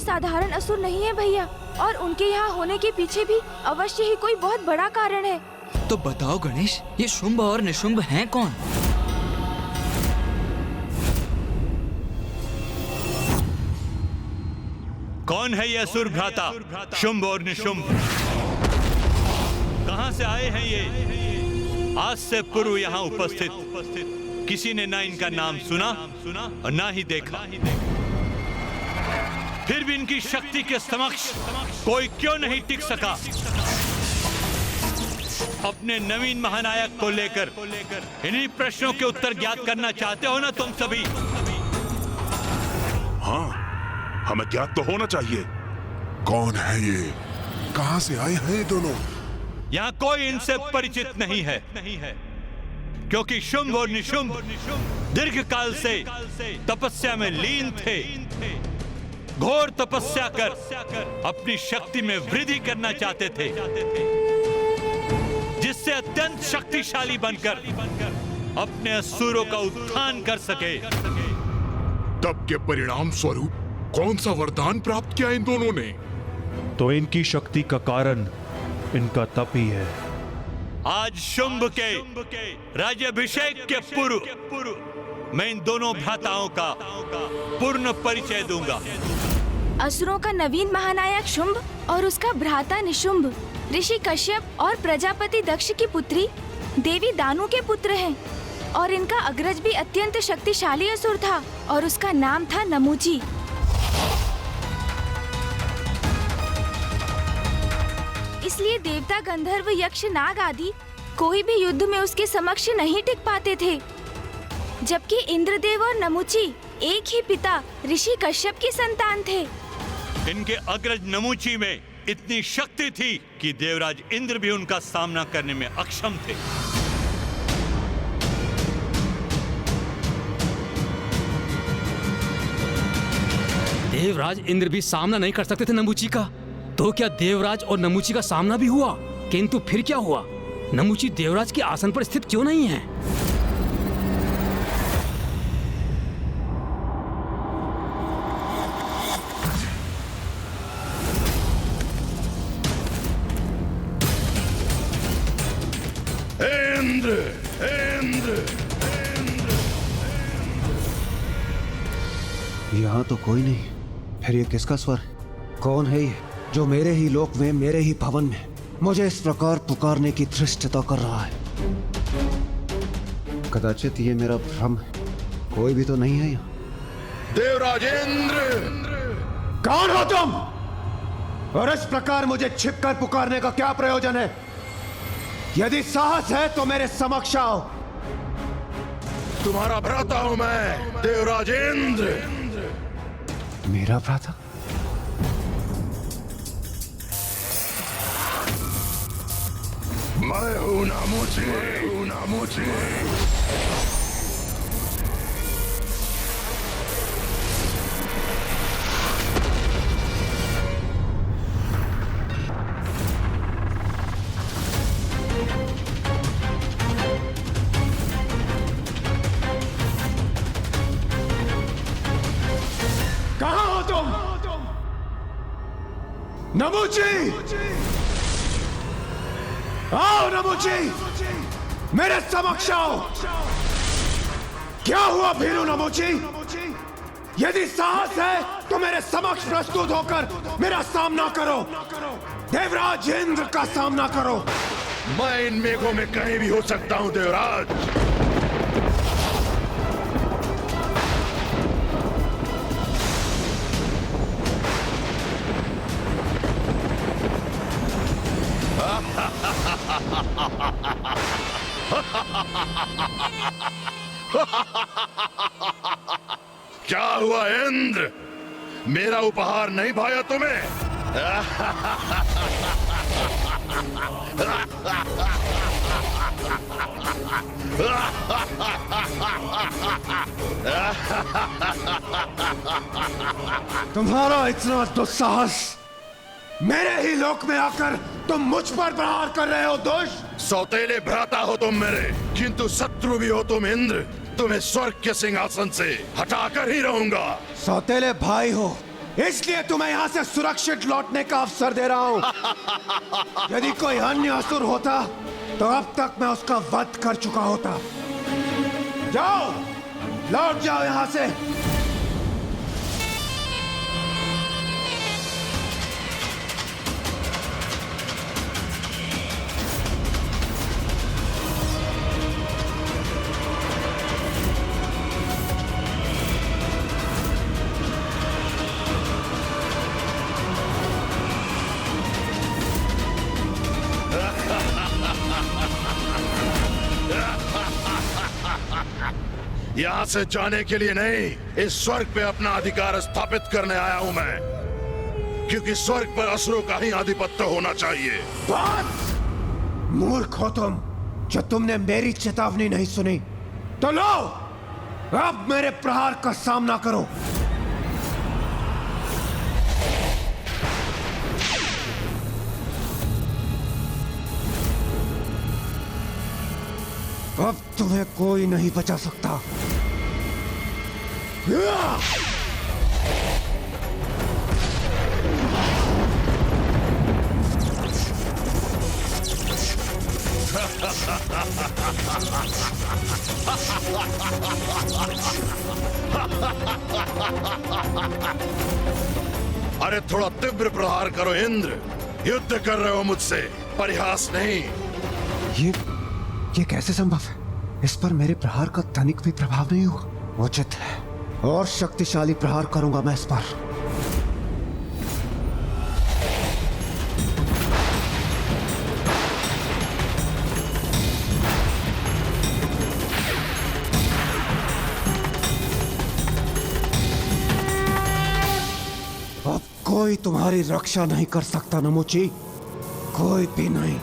साधारण असुर नहीं है भैया, और उनके यहाँ होने के पीछे भी अवश्य ही कोई बहुत बड़ा कारण है। तो बताओ गणेश, ये शुंभ और निशुंभ हैं कौन? कौन है ये असुर भ्राता शुंभ और निशुंभ? कहां से आए हैं ये? आज से पूर्व यहाँ उपस्थित किसी ने ना इनका नाम सुना और ना ही देखा। फिर भी इनकी शक्ति के समक्ष कोई क्यों नहीं टिक सका? अपने नवीन महानायक को लेकर इन्हीं प्रश्नों के उत्तर ज्ञात करना चाहते हो ना तुम सभी? हाँ, हमें ज्ञात तो होना चाहिए। कौन है ये? कहां से आए हैं ये दोनों? यहाँ कोई इनसे परिचित नहीं है, क्योंकि शुंभ और निशुंभ दीर्घ काल से तपस्या में लीन थे। घोर तपस्या कर अपनी शक्ति में वृद्धि करना चाहते थे, जिससे अत्यंत शक्तिशाली बनकर अपने असुरों का उत्थान कर सके। तप के परिणाम स्वरूप कौन सा वरदान प्राप्त किया इन दोनों ने? तो इनकी शक्ति का कारण इनका तप ही है। आज शुंभ के राज्याभिषेक के पूर्व मैं इन दोनों भ्राताओं का पूर्ण परिचय दूंगा। असुरों का नवीन महानायक शुंभ और उसका भ्राता निशुंभ ऋषि कश्यप और प्रजापति दक्ष की पुत्री देवी दानु के पुत्र हैं, और इनका अग्रज भी अत्यंत शक्तिशाली असुर था और उसका नाम था नमूची। इसलिए देवता, गंधर्व, यक्ष, नाग आदि कोई भी युद्ध में उसके समक्ष नहीं टिक पाते थे, जबकि इंद्रदेव और नमूची एक ही पिता ऋषि कश्यप की संतान थे। इनके अग्रज नमूची में इतनी शक्ति थी कि देवराज इंद्र भी उनका सामना करने में अक्षम थे। देवराज इंद्र भी सामना नहीं कर सकते थे नमूची का, तो क्या देवराज और नमूची का सामना भी हुआ? किंतु फिर क्या हुआ? नमूची देवराज के आसन पर स्थित क्यों नहीं है? इंद्र, इंद्र, यहाँ तो कोई नहीं। फिर ये किसका स्वर? कौन है ये जो मेरे ही लोक में, मेरे ही भवन में मुझे इस प्रकार पुकारने की धृष्टता कर रहा है? कदाचित ये मेरा भ्रम है। कोई भी तो नहीं है यहाँ। देवराज इंद्र! कौन हो तुम? और इस प्रकार मुझे छिपकर पुकारने का क्या प्रयोजन है? यदि साहस है तो मेरे समक्ष आओ। तुम्हारा भ्राता हूं मैं, देवराज इंद्र। मेरा भ्राता? मैं हूं नमूची। कहां हो तुम? नमूची! आओ नमूची, मेरे समक्ष आओ। क्या हुआ भीरू नमूची? यदि साहस है तो मेरे समक्ष प्रस्तुत होकर मेरा सामना करो। देवराज इंद्र का सामना करो। मैं इन मेघों में कहीं भी हो सकता हूं देवराज। क्या हुआ इंद्र? मेरा उपहार नहीं भाया तुम्हें? तुम्हारा इतना दुस्साहस! मेरे ही लोक में आकर तुम मुझ पर प्रहार कर रहे हो दुष्ट! सौतेले भ्राता हो तुम मेरे, किंतु शत्रु भी हो तुम इंद्र। तुम्हें स्वर्ग के सिंहासन से हटाकर ही रहूंगा। सौतेले भाई हो इसलिए तुम्हें यहाँ से सुरक्षित लौटने का अवसर दे रहा हूँ। यदि कोई अन्य असुर होता तो अब तक मैं उसका वध कर चुका होता। जाओ, लौट जाओ यहाँ से। यहाँ से जाने के लिए नहीं, इस स्वर्ग पे अपना अधिकार स्थापित करने आया हूँ मैं, क्योंकि स्वर्ग पर असुरों का ही आधिपत्य होना चाहिए। बस मूर्ख हो तुम, जो तुमने मेरी चेतावनी नहीं सुनी। तो लो, अब मेरे प्रहार का सामना करो। अब तुम्हें कोई नहीं बचा सकता। अरे थोड़ा तीव्र प्रहार करो इंद्र, युद्ध कर रहे हो मुझसे, परिहास नहीं। ये कैसे संभव है? इस पर मेरे प्रहार का तनिक भी प्रभाव नहीं हुआ। उचित है, और शक्तिशाली प्रहार करूंगा मैं इस पर। अब कोई तुम्हारी रक्षा नहीं कर सकता नमुची, कोई भी नहीं।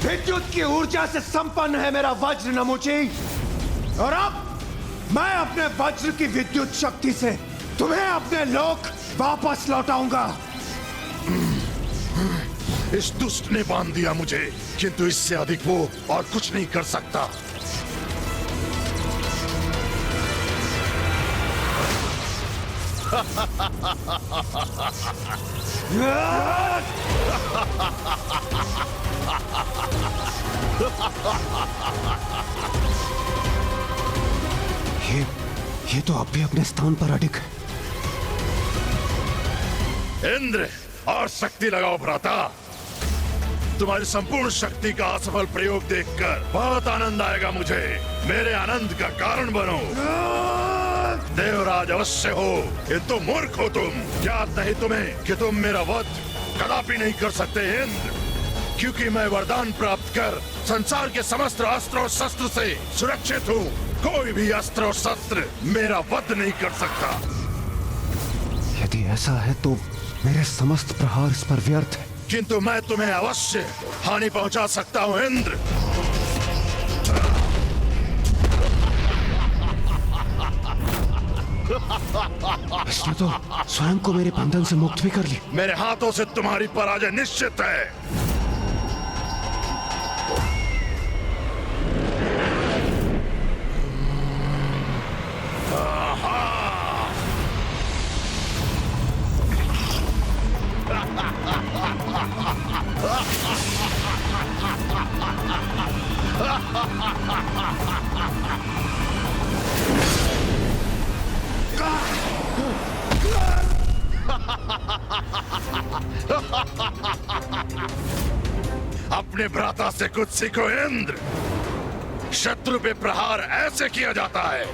विद्युत की ऊर्जा से संपन्न है मेरा वज्र नमुची, और अब मैं अपने वज्र की विद्युत शक्ति से तुम्हें अपने लोक वापस लौटाऊंगा। इस दुष्ट ने बांध दिया मुझे, किंतु इससे अधिक वो और कुछ नहीं कर सकता। ये तो अब भी अपने स्थान पर अडिग है। इंद्र, और शक्ति लगाओ भ्राता। तुम्हारी संपूर्ण शक्ति का असफल प्रयोग देखकर बहुत आनंद आएगा मुझे। मेरे आनंद का कारण बनो। देवराज अवश्य हो, ये तो मूर्ख हो तुम। याद नहीं तुम्हें कि तुम मेरा वध कदापि नहीं कर सकते इंद्र, क्योंकि मैं वरदान प्राप्त कर संसार के समस्त अस्त्र और शस्त्र से सुरक्षित हूँ। कोई भी अस्त्र और शस्त्र मेरा वध नहीं कर सकता। यदि ऐसा है तो मेरे समस्त प्रहार इस पर व्यर्थ है। किंतु मैं तुम्हें अवश्य हानि पहुंचा सकता हूं इंद्र। इसने तो स्वयं को मेरे बंधन से मुक्त भी कर ली। मेरे हाथों से तुम्हारी पराजय निश्चित है। अपने भ्राता से कुछ सीखो इंद्र। शत्रु पे प्रहार ऐसे किया जाता है।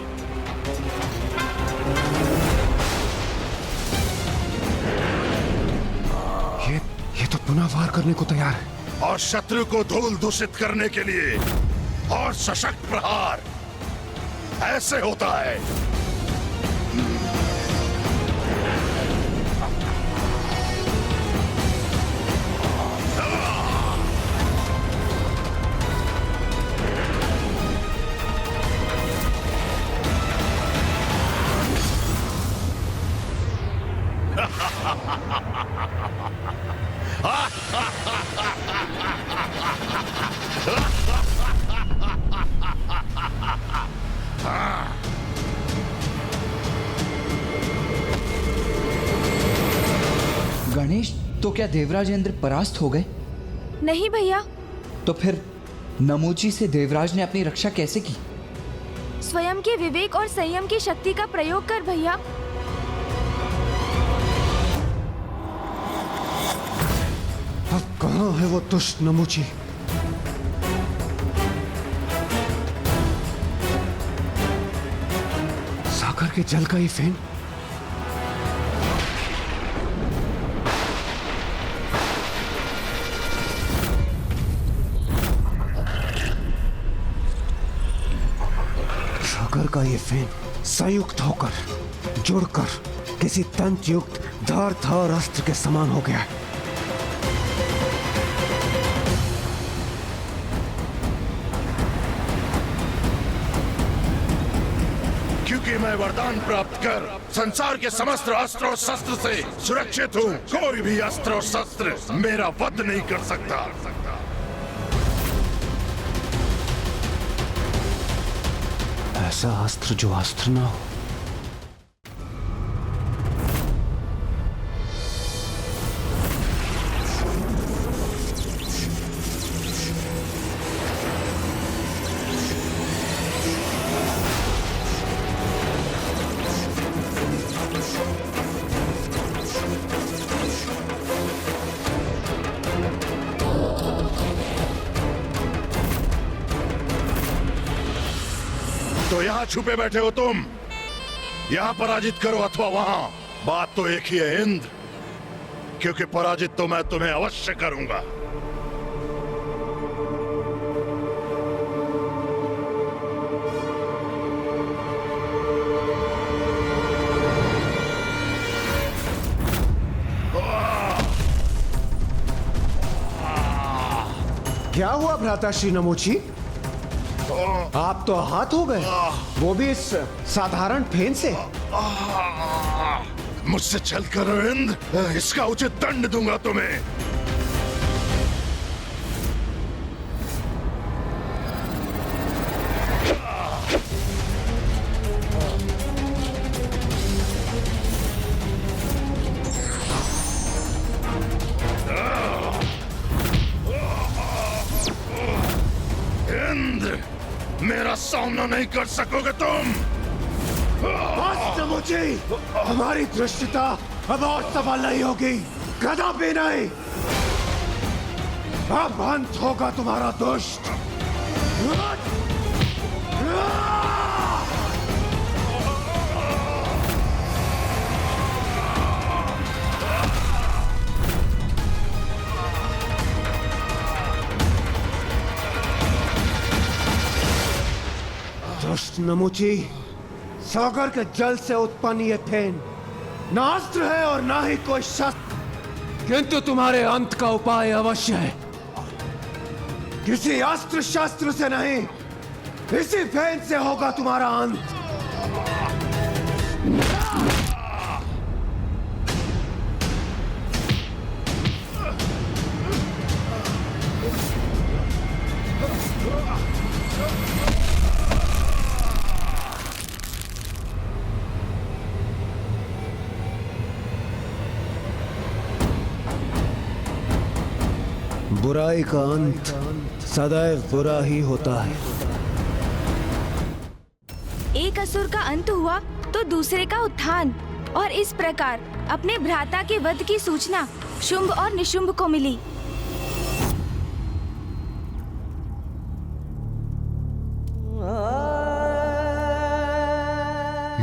ये तो पुनः वार करने को तैयार है। और शत्रु को धूल दूषित करने के लिए और सशक्त प्रहार ऐसे होता है। गणेश, तो क्या देवराज इंद्र परास्त हो गए? नहीं भैया, तो फिर नमूची से देवराज ने अपनी रक्षा कैसे की? स्वयं के विवेक और संयम की शक्ति का प्रयोग कर भैया। अब कहाँ है वो दुष्ट नमूची? सागर के जल का ये फेन? सागर का ये फेन संयुक्त होकर जुड़कर किसी तंत्र युक्त धारदार अस्त्र के समान हो गया है। क्योंकि मैं वरदान प्राप्त कर संसार के समस्त अस्त्र और शस्त्र से सुरक्षित हूँ, कोई भी अस्त्र और शस्त्र मेरा वध नहीं कर सकता। ऐसा अस्त्र जो अस्त्र ना हो। तो यहाँ छुपे बैठे हो तुम, यहाँ पराजित करो अथवा वहां, बात तो एक ही है इंद्र, क्योंकि पराजित तो मैं तुम्हें अवश्य करूंगा। क्या हुआ भ्राता श्री नमूची? आप तो आहत हो गए, वो भी इस साधारण फेन से। मुझसे चल कर इंद्र, इसका उचित दंड दूंगा तुम्हें। मेरा सामना नहीं कर सकोगे तुम। बस नमूची, हमारी दृष्टता अब और सफल नहीं होगी, कदापि नहीं। अब अंत होगा तुम्हारा दुष्ट। दुष्ट नमूची, सागर के जल से उत्पन्न ये फेन ना अस्त्र है और ना ही कोई शस्त्र, किंतु तुम्हारे अंत का उपाय अवश्य है। किसी अस्त्र शस्त्र से नहीं, इसी फेन से होगा तुम्हारा अंत। बुराई का अंत सदैव बुरा ही होता है। एक असुर का अंत हुआ तो दूसरे का उत्थान, और इस प्रकार अपने भ्राता के वध की सूचना शुंभ और निशुंभ को मिली।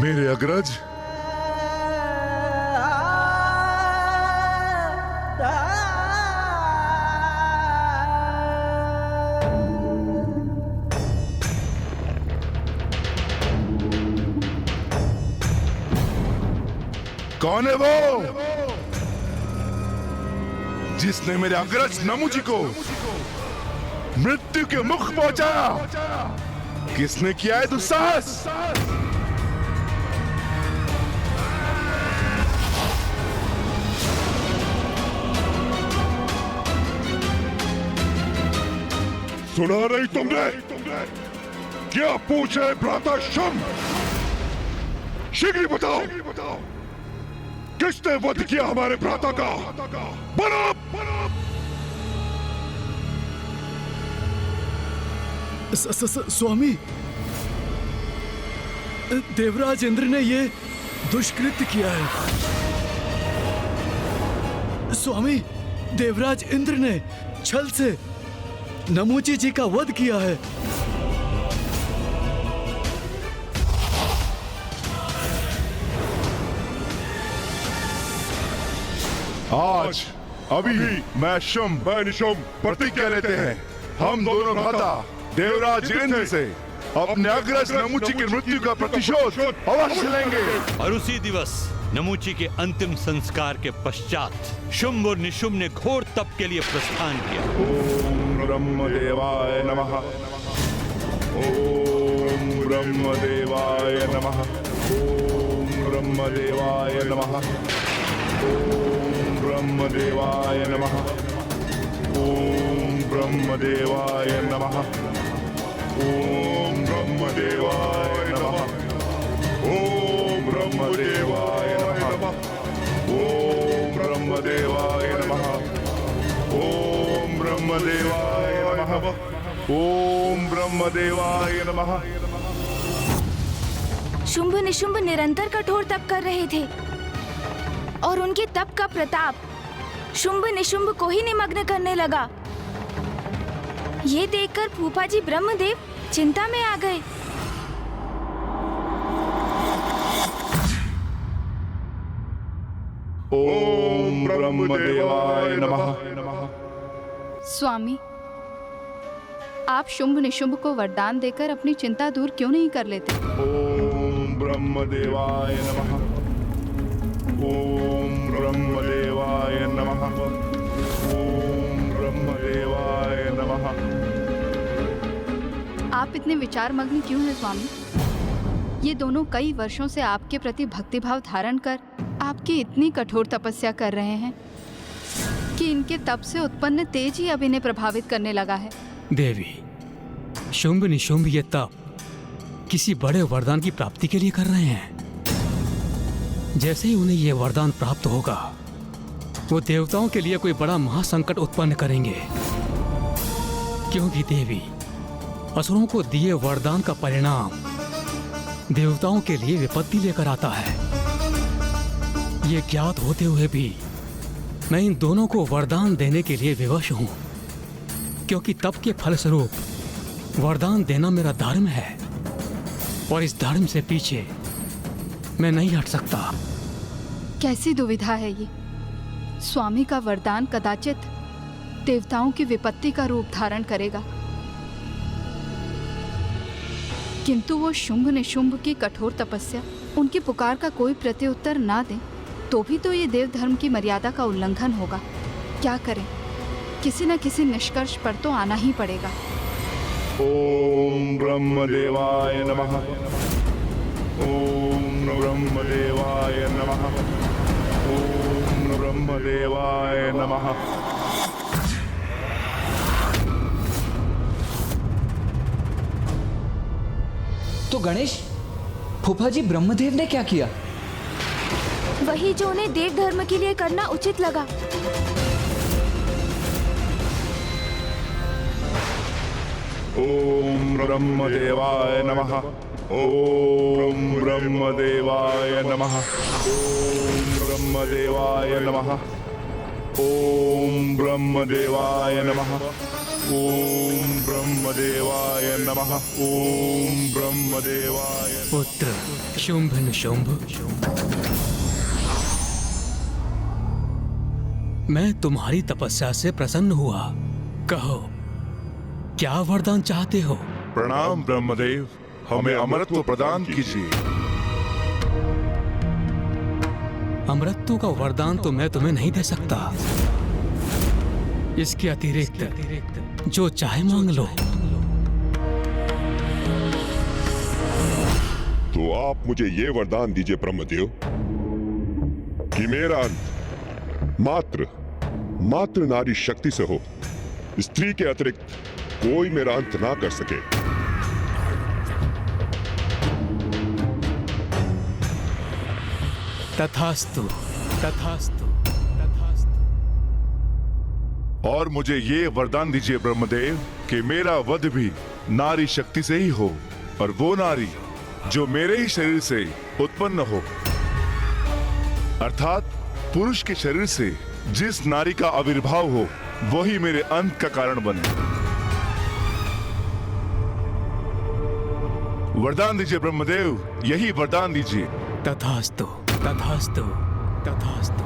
मेरे अग्रज, कौन है वो जिसने मेरे अग्रज नमूजी को मृत्यु के मुख पहुंचाया? किसने किया है दुस्साहस? सुना नहीं तुमने? क्या पूछ रहे भ्राता शुंभ? शीघ्र बताओ, किसने वध किया हमारे भ्राता का? बोलो! स्वामी, देवराज इंद्र ने ये दुष्कृत्य किया है। स्वामी, देवराज इंद्र ने छल से नमूची जी का वध किया है। आज अभी मैं शुंभ व निशुंभ प्रतिज्ञा लेते हैं, हम दोनों भ्राता देवराज इंद्र से अपने अग्रज नमूची की मृत्यु का प्रतिशोध अवश्य लेंगे। और उसी दिवस नमूची के अंतिम संस्कार के पश्चात शुंभ और निशुंभ ने घोर तप के लिए प्रस्थान किया। ओम ब्रह्मदेवाय नमः। ओम ब्रह्मदेवाय नमः। ओम ब्रह्मदेवाय नमः। ओम ब्रह्मदेवाय नमः। ओम ब्रह्मदेवाय नमः। ओम ब्रह्मदेवाय नमः। ओम ब्रह्मदेवाय नमः। ओम ब्रह्मदेवाय नमः। ओम ब्रह्मदेवाय नमः। ओम ब्रह्मदेवाय नमः। शुंभ निशुंभ निरंतर कठोर तप कर रहे थे और उनके तप का प्रताप शुंभ निशुंभ को ही निमग्न करने लगा। ये देखकर फूफा जी ब्रह्मदेव चिंता में आ गए। ओम ब्रह्मदेवाय नमः। स्वामी, आप शुंभ निशुंभ को वरदान देकर अपनी चिंता दूर क्यों नहीं कर लेते? ओम ब्रह्मदेवाय नमः। ओम ब्रह्मदेवाय नमः। ओम ब्रह्मदेवाय नमः। आप इतने विचारमग्न क्यों हैं स्वामी? ये दोनों कई वर्षों से आपके प्रति भक्तिभाव धारण कर आपकी इतनी कठोर तपस्या कर रहे हैं कि इनके तप से उत्पन्न तेज ही अब इन्हें प्रभावित करने लगा है। देवी, शुंभ निशुंभ ये तप किसी बड़े वरदान की प्राप्ति के लिए कर रहे हैं। जैसे ही उन्हें यह वरदान प्राप्त होगा, वो देवताओं के लिए कोई बड़ा महासंकट उत्पन्न करेंगे। क्योंकि देवी, असुरों को दिए वरदान का परिणाम देवताओं के लिए विपत्ति लेकर आता है। ये ज्ञात होते हुए भी मैं इन दोनों को वरदान देने के लिए विवश हूं, क्योंकि तप के फलस्वरूप वरदान देना मेरा धर्म है और इस धर्म से पीछे मैं नहीं हट सकता। कैसी दुविधा है ये? स्वामी का वरदान कदाचित देवताओं की विपत्ति का रूप धारण करेगा, किंतु वो शुंभ निशुंभ की कठोर तपस्या, उनकी पुकार का कोई प्रत्युत्तर ना दे तो भी तो ये देव धर्म की मर्यादा का उल्लंघन होगा। क्या करें? किसी न किसी निष्कर्ष पर तो आना ही पड़ेगा। ओम ब्रह्मदेवाय नमः। ओम ब्रह्मदेवाय नमः। ओम ब्रह्मदेवाय नमः। तो गणेश, फूफा जी ब्रह्मदेव ने क्या किया? वही जो उन्हें देव धर्म के लिए करना उचित लगा। ओम ब्रह्मदेवाय नमः। ओम ब्रह्मदेवाय नमः। ओम ब्रह्मदेवाय नमः। ओम ब्रह्मदेवाय नमः। ओम ब्रह्मदेवाय नमः। ओम ब्रह्मदेवाय। पुत्र शुंभ निशुंभ, मैं तुम्हारी तपस्या से प्रसन्न हुआ। कहो, क्या वरदान चाहते हो? प्रणाम ब्रह्मदेव, हमें अमरत्व प्रदान कीजिए। अमरत्व का वरदान तो मैं तुम्हें नहीं दे सकता। इसके अतिरिक्त जो चाहे मांग लो। तो आप मुझे ये वरदान दीजिए ब्रह्मदेव कि मेरा अंत मात्र नारी शक्ति से हो, स्त्री के अतिरिक्त कोई मेरा अंत ना कर सके। तथास्तु तथास्तु तथास्तु। और मुझे ये वरदान दीजिए ब्रह्मदेव कि मेरा वध भी नारी शक्ति से ही हो, और वो नारी जो मेरे ही शरीर से उत्पन्न हो, अर्थात पुरुष के शरीर से जिस नारी का आविर्भाव हो वही मेरे अंत का कारण बने। वरदान दीजिए ब्रह्मदेव, यही वरदान दीजिए। तथास्तु तथास्तु तथास्तु।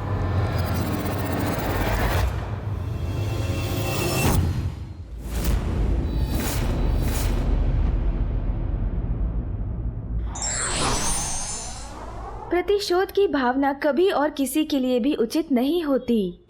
प्रतिशोध की भावना कभी और किसी के लिए भी उचित नहीं होती।